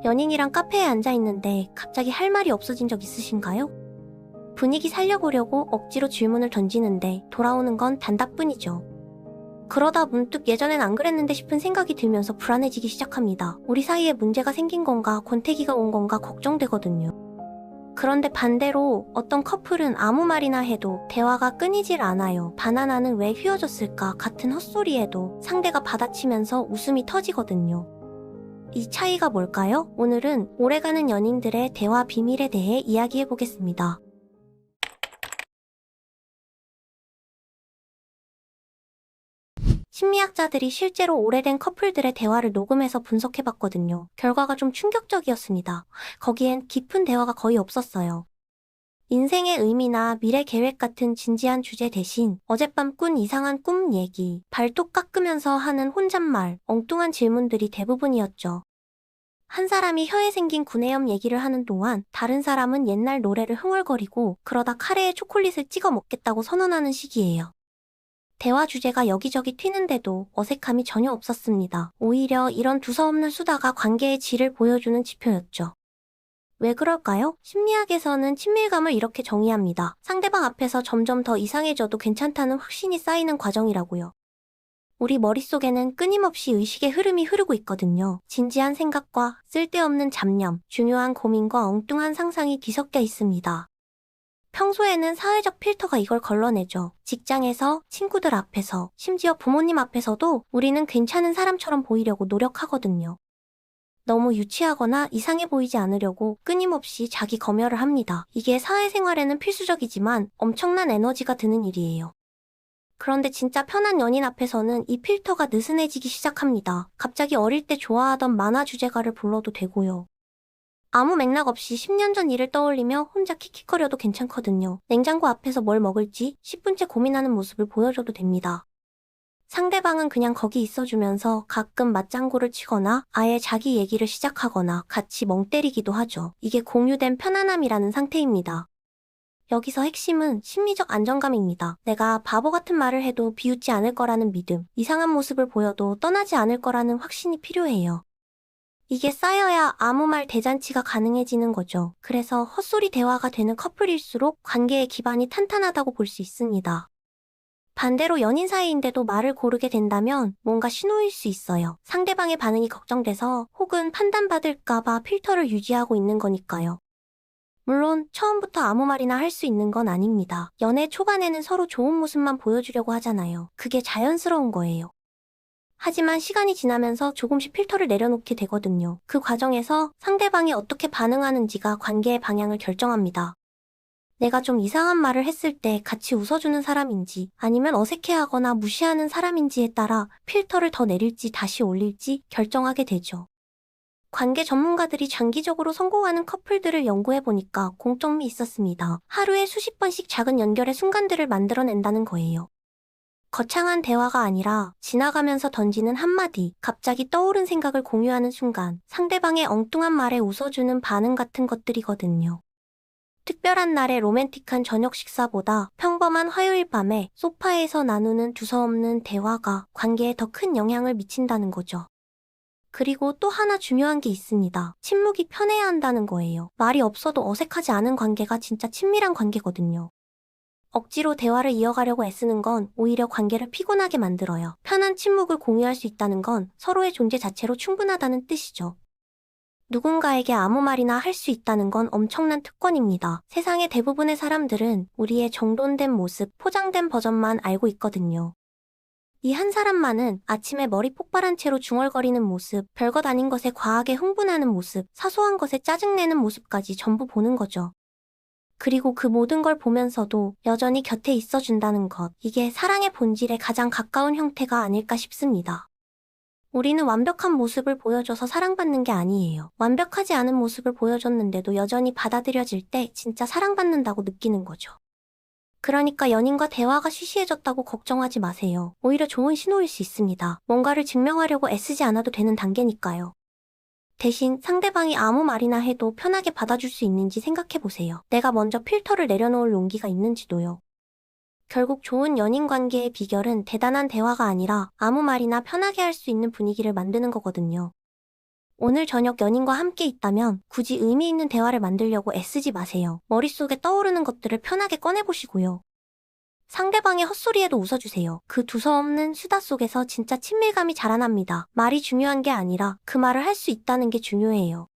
연인이랑 카페에 앉아 있는데 갑자기 할 말이 없어진 적 있으신가요? 분위기 살려보려고 억지로 질문을 던지는데 돌아오는 건 단답뿐이죠. 그러다 문득 예전엔 안 그랬는데 싶은 생각이 들면서 불안해지기 시작합니다. 우리 사이에 문제가 생긴 건가, 권태기가 온 건가 걱정되거든요. 그런데 반대로 어떤 커플은 아무 말이나 해도 대화가 끊이질 않아요. 바나나는 왜 휘어졌을까 같은 헛소리에도 상대가 받아치면서 웃음이 터지거든요. 이 차이가 뭘까요? 오늘은 오래가는 연인들의 대화 비밀에 대해 이야기해보겠습니다. 심리학자들이 실제로 오래된 커플들의 대화를 녹음해서 분석해봤거든요. 결과가 좀 충격적이었습니다. 거기엔 깊은 대화가 거의 없었어요. 인생의 의미나 미래 계획 같은 진지한 주제 대신 어젯밤 꾼 이상한 꿈 얘기, 발톱 깎으면서 하는 혼잣말, 엉뚱한 질문들이 대부분이었죠. 한 사람이 혀에 생긴 구내염 얘기를 하는 동안 다른 사람은 옛날 노래를 흥얼거리고 그러다 카레에 초콜릿을 찍어 먹겠다고 선언하는 시기예요. 대화 주제가 여기저기 튀는데도 어색함이 전혀 없었습니다. 오히려 이런 두서없는 수다가 관계의 질을 보여주는 지표였죠. 왜 그럴까요? 심리학에서는 친밀감을 이렇게 정의합니다. 상대방 앞에서 점점 더 이상해져도 괜찮다는 확신이 쌓이는 과정이라고요. 우리 머릿속에는 끊임없이 의식의 흐름이 흐르고 있거든요. 진지한 생각과 쓸데없는 잡념, 중요한 고민과 엉뚱한 상상이 뒤섞여 있습니다. 평소에는 사회적 필터가 이걸 걸러내죠. 직장에서, 친구들 앞에서, 심지어 부모님 앞에서도 우리는 괜찮은 사람처럼 보이려고 노력하거든요. 너무 유치하거나 이상해 보이지 않으려고 끊임없이 자기 검열을 합니다. 이게 사회생활에는 필수적이지만 엄청난 에너지가 드는 일이에요. 그런데 진짜 편한 연인 앞에서는 이 필터가 느슨해지기 시작합니다. 갑자기 어릴 때 좋아하던 만화 주제가를 불러도 되고요. 아무 맥락 없이 10년 전 일을 떠올리며 혼자 킥킥거려도 괜찮거든요. 냉장고 앞에서 뭘 먹을지 10분째 고민하는 모습을 보여줘도 됩니다. 상대방은 그냥 거기 있어주면서 가끔 맞장구를 치거나 아예 자기 얘기를 시작하거나 같이 멍 때리기도 하죠. 이게 공유된 편안함이라는 상태입니다. 여기서 핵심은 심리적 안정감입니다. 내가 바보 같은 말을 해도 비웃지 않을 거라는 믿음, 이상한 모습을 보여도 떠나지 않을 거라는 확신이 필요해요. 이게 쌓여야 아무 말 대잔치가 가능해지는 거죠. 그래서 헛소리 대화가 되는 커플일수록 관계의 기반이 탄탄하다고 볼 수 있습니다. 반대로 연인 사이인데도 말을 고르게 된다면 뭔가 신호일 수 있어요. 상대방의 반응이 걱정돼서 혹은 판단받을까봐 필터를 유지하고 있는 거니까요. 물론 처음부터 아무 말이나 할 수 있는 건 아닙니다. 연애 초반에는 서로 좋은 모습만 보여주려고 하잖아요. 그게 자연스러운 거예요. 하지만 시간이 지나면서 조금씩 필터를 내려놓게 되거든요. 그 과정에서 상대방이 어떻게 반응하는지가 관계의 방향을 결정합니다. 내가 좀 이상한 말을 했을 때 같이 웃어주는 사람인지 아니면 어색해하거나 무시하는 사람인지에 따라 필터를 더 내릴지 다시 올릴지 결정하게 되죠. 관계 전문가들이 장기적으로 성공하는 커플들을 연구해보니까 공통점이 있었습니다. 하루에 수십 번씩 작은 연결의 순간들을 만들어낸다는 거예요. 거창한 대화가 아니라 지나가면서 던지는 한마디, 갑자기 떠오른 생각을 공유하는 순간, 상대방의 엉뚱한 말에 웃어주는 반응 같은 것들이거든요. 특별한 날의 로맨틱한 저녁 식사보다 평범한 화요일 밤에 소파에서 나누는 두서없는 대화가 관계에 더 큰 영향을 미친다는 거죠. 그리고 또 하나 중요한 게 있습니다. 침묵이 편해야 한다는 거예요. 말이 없어도 어색하지 않은 관계가 진짜 친밀한 관계거든요. 억지로 대화를 이어가려고 애쓰는 건 오히려 관계를 피곤하게 만들어요. 편한 침묵을 공유할 수 있다는 건 서로의 존재 자체로 충분하다는 뜻이죠. 누군가에게 아무 말이나 할 수 있다는 건 엄청난 특권입니다. 세상의 대부분의 사람들은 우리의 정돈된 모습, 포장된 버전만 알고 있거든요. 이 한 사람만은 아침에 머리 폭발한 채로 중얼거리는 모습, 별것 아닌 것에 과하게 흥분하는 모습, 사소한 것에 짜증내는 모습까지 전부 보는 거죠. 그리고 그 모든 걸 보면서도 여전히 곁에 있어준다는 것, 이게 사랑의 본질에 가장 가까운 형태가 아닐까 싶습니다. 우리는 완벽한 모습을 보여줘서 사랑받는 게 아니에요. 완벽하지 않은 모습을 보여줬는데도 여전히 받아들여질 때 진짜 사랑받는다고 느끼는 거죠. 그러니까 연인과 대화가 시시해졌다고 걱정하지 마세요. 오히려 좋은 신호일 수 있습니다. 뭔가를 증명하려고 애쓰지 않아도 되는 단계니까요. 대신 상대방이 아무 말이나 해도 편하게 받아줄 수 있는지 생각해보세요. 내가 먼저 필터를 내려놓을 용기가 있는지도요. 결국 좋은 연인 관계의 비결은 대단한 대화가 아니라 아무 말이나 편하게 할 수 있는 분위기를 만드는 거거든요. 오늘 저녁 연인과 함께 있다면 굳이 의미 있는 대화를 만들려고 애쓰지 마세요. 머릿속에 떠오르는 것들을 편하게 꺼내보시고요. 상대방의 헛소리에도 웃어주세요. 그 두서없는 수다 속에서 진짜 친밀감이 자라납니다. 말이 중요한 게 아니라 그 말을 할 수 있다는 게 중요해요.